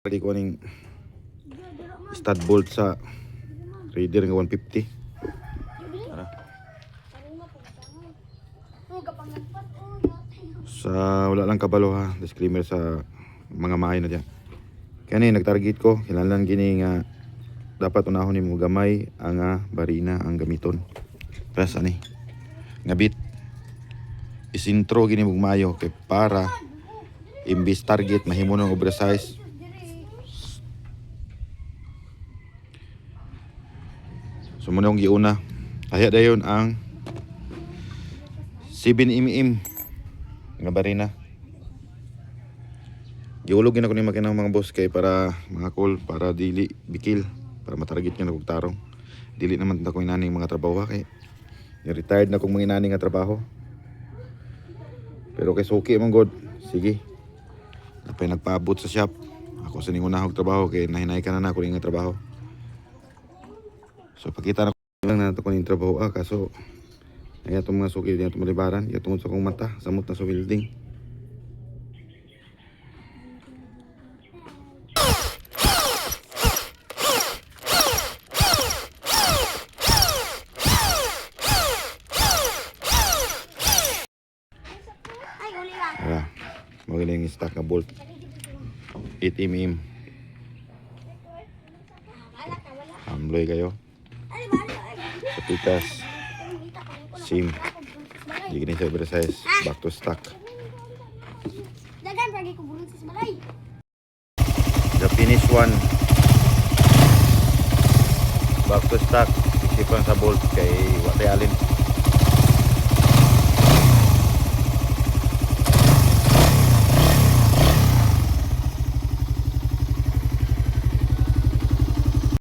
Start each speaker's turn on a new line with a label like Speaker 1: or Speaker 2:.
Speaker 1: Lagi ko ning stud bolt sa Raider nga 150. Tara. Sa wala lang kabalo ha, disclaimer sa mga mahay na diyan. Kani nagtarget ko, kinahanglan gini nga dapat unahon nimo gamay ang barina ang gamiton. Press ani. Nga bit isintro gini mo mayo kay para imbis target mahimo ng oversize. So muna akong giuna. Kaya dayon ang 7mm nga barina. Giulog ako ni makinang mga boss kay para mga call para dili bikil para matarget niya na tarong. Dili naman ta ko inaning mga trabaho kay retired na kong mga inaning nga trabaho. Pero kay suki man god. Sige. Napay nagpaabot sa shop. Ako sa ning unahog trabaho kay nahinay ka na ako ning nga trabaho. So pakita na ko lang na ito ko yung trabaho kaso ay itong mga suki din itong malibaran itong sa kong mata samot na sa welding. Magaling yung stock na bolt 8mm. Ambloy kayo sa pikas sim di gini sa oversize back to stock the finish one back to stock isipan sa bolt kay watay alin